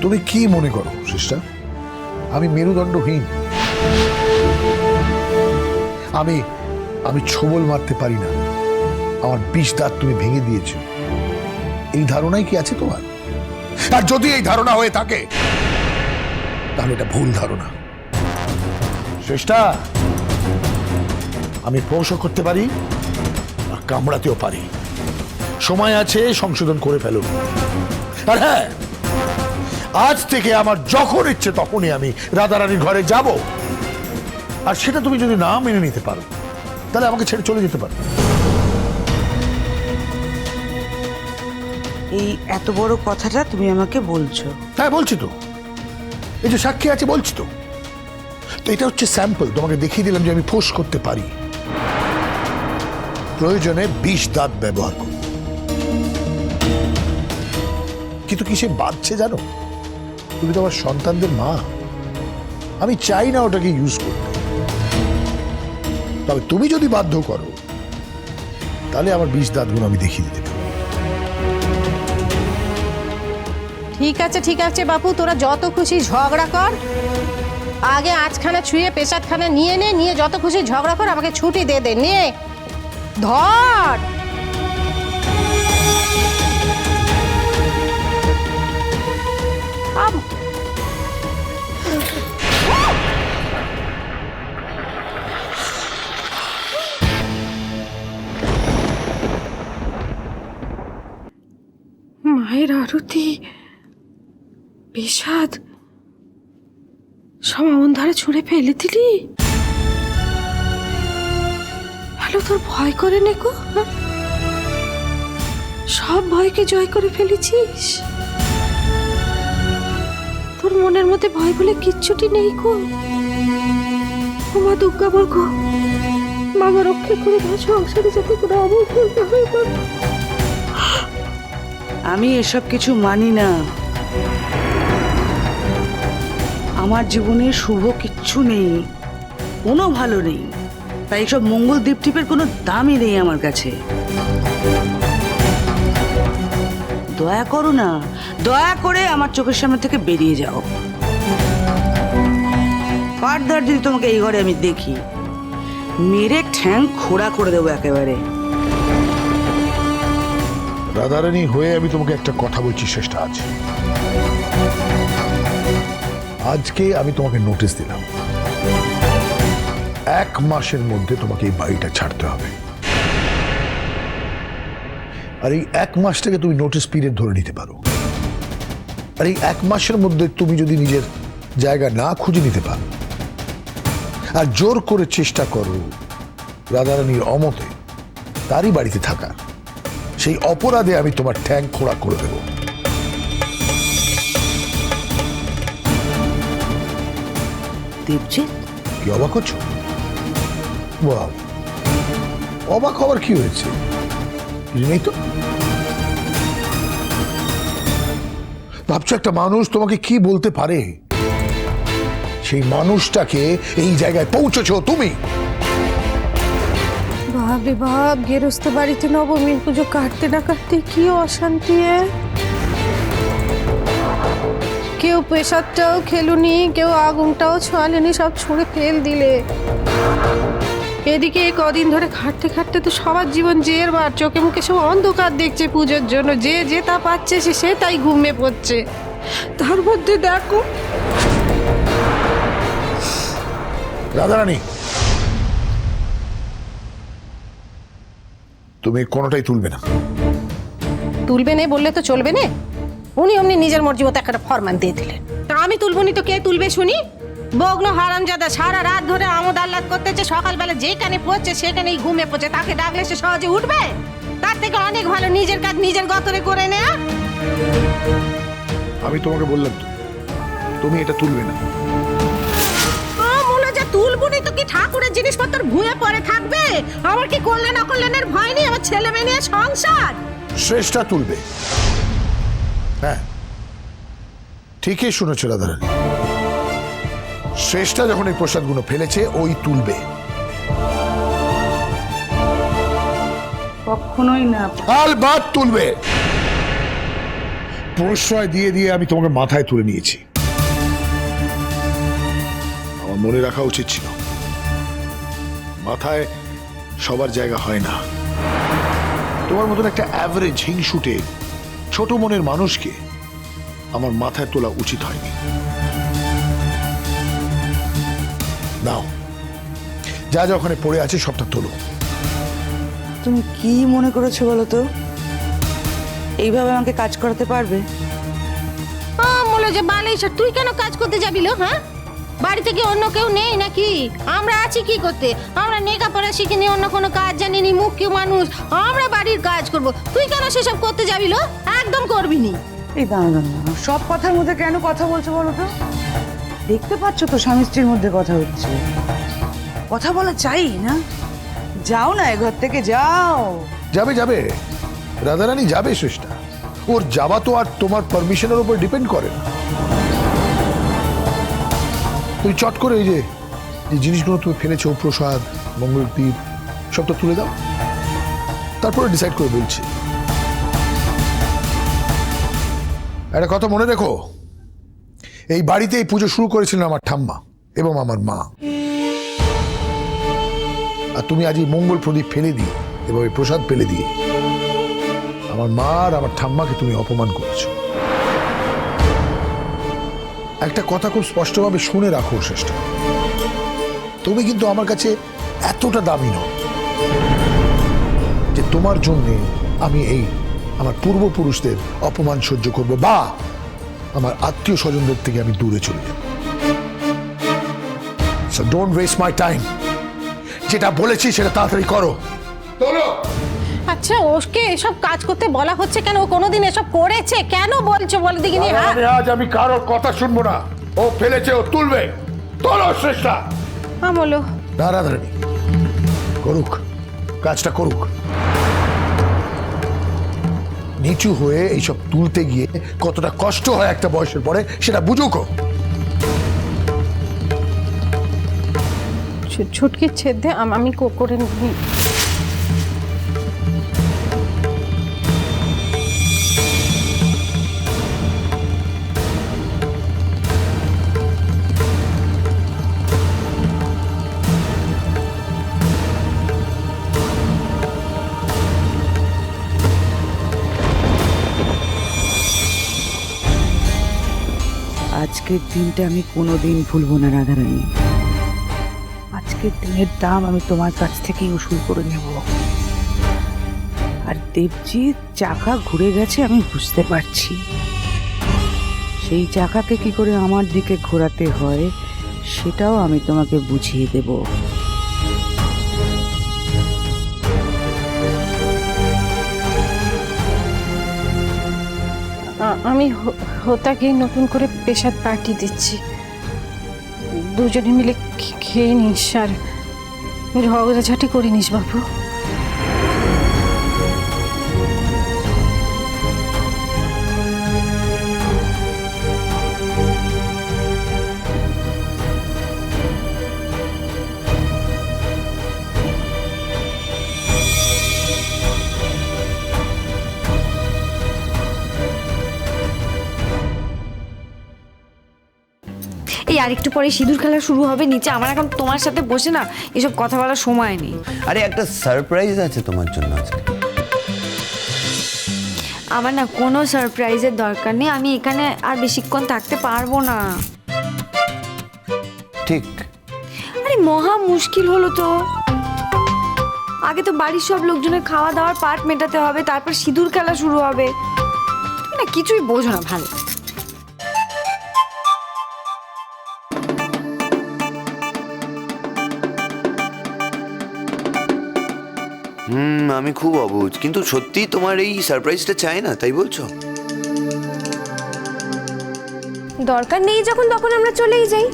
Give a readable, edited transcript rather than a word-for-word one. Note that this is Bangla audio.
তুমি কি মনে করো সিস্টার, আমি মেরুদণ্ডহীন? আমি আমি ছোবল মারতে পারি না, আমার 20 দাঁত তুমি ভেঙে দিয়েছো, এই ধারণাই কি আছে তোমার? আর যদি এই ধারণা হয়ে থাকে তাহলে এটা ভুল ধারণা। চেষ্টা আমি ফোঁসও করতে পারি আর কামড়াতেও পারি, সময় আছে, সংশোধন করে ফেলো। আর হ্যাঁ, আজ থেকে আমার যখন ইচ্ছে তখনই আমি রাধারানীর ঘরে যাব, আর সেটা তুমি যদি না মেনে নিতে পারো তাহলে আমাকে ছেড়ে চলে যেতে পারো। এই এত বড় কথাটা তুমি আমাকে বলছো? হ্যাঁ বলছি তো, এই যে সাক্ষী আছে বলছি তো। তো এটা হচ্ছে স্যাম্পল, তোমাকে দেখিয়ে দিলাম যে আমি ফোঁস করতে পারি, প্রয়োজনে 20 দাঁত ব্যবহার করব। কিন্তু কিসে বাঁধছে জানো? তুমি তো আমার সন্তানদের মা, আমি চাই না ওটাকে ইউজ করতে। তবে তুমি যদি বাধ্য করো তাহলে আমার 20 দাঁতগুলো আমি দেখিয়ে দিতে পারি। ঠিক আছে বাপু, তোরা যত খুশি ঝগড়া কর, আগে আজখানা ছুঁয়ে পেশাদখানা নিয়ে নিয়ে যত খুশি ঝগড়া কর, আমাকে ছুটি দে নিয়ে ধর। মায়ের আরতি, বিষাদ সব এমন ধারে ছুঁড়ে ফেলে দিলি? হ্যালো, তোর ভয় করে নে গো? সব ভয়কে জয় করে ফেলেছিস? তোর মনের মধ্যে ভয় বলে কিচ্ছুটি নেই গো? মা দুর্গা বল গো, মা রক্ষা করে দাও, সংসারে যাতে কোনো অমঙ্গল না হয়। আমি এসব কিছু মানি না। আমার জীবনে শুভ কিচ্ছু নেই, কোনো ভালো নেই, তাই এসব মঙ্গল দ্বীপ টিপের কোনো দামই নেই আমার কাছে। দয়া করো না, দয়া করে আমার চোখের সামনে থেকে বেরিয়ে যাও। ফার্দার যদি তোমাকে এই ঘরে আমি দেখি, মেরে ঠ্যাং খোড়া করে দেবো একেবারে। রাধারানী হয়ে আমি তোমাকে একটা কথা বলছি, শেষটা আছে। আজকে আমি তোমাকে নোটিশ দিলাম, 1 মাসের মধ্যে তোমাকে এই বাড়িটা ছাড়তে হবে। আর এই 1 মাসটাকে তুমি নোটিশ পিরিয়ড ধরে নিতে পারো। আর এই 1 মাসের মধ্যে তুমি যদি নিজের জায়গা না খুঁজে নিতে পারো আর জোর করে চেষ্টা করো রাধারানীর অমতে তারই বাড়িতে থাকার, সেই অপরাধে আমি তোমার ঠ্যাং খোঁড়া করে দেব। দেবজিৎ, কি অবাক হচ্ছ? বাহ, অবাক হবার কি হয়েছে? কিছু নেই তো। ভাবছো একটা মানুষ তোমাকে কি বলতে পারে, সেই মানুষটাকে এই জায়গায় পৌঁছেছো তুমি। বাপরে বাপ, গেরস্ত বাড়িতে নবমীর পুজো কাটতে না কাটতে কি অশান্তি! কেউ পেশাদটাও খেলুনি, কেউ আগুনটাও ছোঁয়ালেনি, সব ছুঁড়ে ফেল দিলে। এদিকে কদিন ধরে খাটতে খাটতে তো সবার জীবন জের বার, চোখে মুখে সব অন্ধকার দেখছে পুজোর জন্য। যে তা পাচ্ছে সে তাই ঘুমিয়ে পড়ছে। তার মধ্যে দেখো রাধারানী, তুমি কোনোটাই তুলবে না। তুলবে না বললে তো চলবে না, উনি অমনি নিজের মর্জি মতো একটা ফরমান দিয়ে দিলেন। তা আমি তুলবনি তো কে তুলবে শুনি? বগ্ন হারামজাদা সারা রাত ধরে আমোদ আহ্লাদ করতেছে, সকালবেলা যেখানে পড়ছে সেখানেই ঘুমিয়ে পড়ছে, তাকে ডাকলে সে সহজে উঠবে? তার থেকে অনেক ভালো নিজের কাজ নিজের গতরে করে নেয়া। আমি তোমাকে বললাম তো, তুমি এটা তুলবে না। মনে যে তুলবনি তো কি ঠাকুরের জিনিসপত্র ভুয়ে পড়ে থাকবে? আমার কি করলেন অকল্যাণের ভয় নেই? আমার ছেলে মেয়ে নিয়ে সংসার। শ্রেষ্ঠা তুলবে। হ্যাঁ, ঠিকই শুনেছো রাধারানী, শ্রেষ্ঠা যখন এই প্রসাদগুলো ফেলেছে ওই তুলবে। কখনোই না। আলবাত তুলবে। প্রশ্রয় দিয়ে দিয়ে আমি তোমাকে মাথায় তুলে নিয়েছি। আমার মনে রাখা উচিত ছিল, মাথায় সবার জায়গা হয় না। তোমার মতন একটা অ্যাভারেজ হিংসুটে ছোট মনের মানুষকে আমার মাথায় তোলা উচিত হয়নি। নাও, যা যা ওখানে পড়ে আছে সবটা তোলো। তুমি কি মনে করেছো বলো তো? এইভাবে আমাকে কাজ করাতে পারবে? বলো যে বালেশ্বর, তুই কেন কাজ করতে যাবি লো? হ্যাঁ, বাড়িতে কি অন্য কেউ নেই নাকি? আমরা আছি কি করতে? আমরা লেখাপড়া শিখিনি, অন্য কোনো কাজ জানিনি, মুখ্য মানুষ, আমরা বাড়ির কাজ করব। তুই কেন সেসব করতে যাবি লো? একদম করবি নি। এই দাঁড়া দাঁড়া, সব কথার মধ্যে কেন কথা বলছো বলো তো? দেখতে পাচ্ছ তো স্বামী স্ত্রীর মধ্যে কথা হচ্ছে, কথা বলা চাই না? যাও না, এ ঘর থেকে যাও। যাবে যাবে, রাধারানী যাবে শেষটা। ওর যাওয়া তো আর তোমার পারমিশনের উপর ডিপেন্ড করে না। তুমি চট করে এই যে জিনিসগুলো তুমি ফেলেছো, প্রসাদ, মঙ্গলদ্বীপ, সবটা তুলে দাও, তারপরে ডিসাইড করে বলছি। একটা কথা মনে রেখো, এই বাড়িতে এই পুজো শুরু করেছিলেন আমার ঠাম্মা এবং আমার মা। আর তুমি আজ এই মঙ্গল প্রদীপ ফেলে দিয়ে এবং এই প্রসাদ ফেলে দিয়ে আমার মা আর আমার ঠাম্মাকে তুমি অপমান করেছো। একটা কথা খুব স্পষ্টভাবে শুনে রাখো শেষটা, তুমি কিন্তু আমার কাছে এতটা দামি নও যে তোমার জন্য আমি এই আমার পূর্বপুরুষদের অপমান সহ্য করব বা আমার আত্মীয় স্বজনদের থেকে আমি দূরে চলে যাব। So don't waste my time. যেটা বলেছি সেটা তাড়াতাড়ি করো। আচ্ছা, ওকে এসব কাজ করতে বলা হচ্ছে কেন? ও কোনোদিন এসব করেছে? কেন বলছো বলে দেখিনি? আজ আমি কারোর কথা শুনবো না। ও ফেলেছে, ও তুলবে। তোলো শেষটা। বলো। না রাধারানী, করুক, কাজটা করুক। নিচু হয়ে এইসব তুলতে গিয়ে কতটা কষ্ট হয় একটা বয়সের পরে সেটা বুঝুক। ছুটকি ছেদে আমি করে নিই। আজকের দিনটা আমি কোনোদিন ভুলবো না রাধারানী। আজকের দিনের দাম আমি তোমার কাছ থেকেই উসুল করে নেব। আর দেবজিৎ চাকা ঘুরে গেছে আমি বুঝতে পারছি। সেই চাকাকে কি করে আমার দিকে ঘোরাতে হয় সেটাও আমি তোমাকে বুঝিয়ে দেব। আমি হোতাকে নতুন করে প্রেসাদ পার্টি দিচ্ছি, দুজনে মিলে খেয়ে নিস আর ঝগড়াঝাটি করে নিস বাবু। এই আরেকটু পরে সিঁদুর খেলা শুরু হবে নিচে। আমার এখন তোমার সাথে বসে না এসব কথা বলার সময় নেই। আরে একটা সারপ্রাইজ আছে তোমার জন্য আজকে। আমার না কোনো সারপ্রাইজের দরকার নেই, আমি এখানে আর বেশিক্ষণ থাকতে পারবো না। ঠিক। আরে মহা মুশকিল হলো তো। আগে তো বাড়ির সব লোকজনের খাওয়া দাওয়ার পার্ট মেটাতে হবে, তারপর সিঁদুর খেলা শুরু হবে। তুমি না কিছুই বোঝো না ভালো। আমি খুব অবুঝ, কিন্তু সত্যি তোমার এই সারপ্রাইজটা চাই না, তাই বলছো? দরকার নেই যখন তখন আমরা চলেই যাই।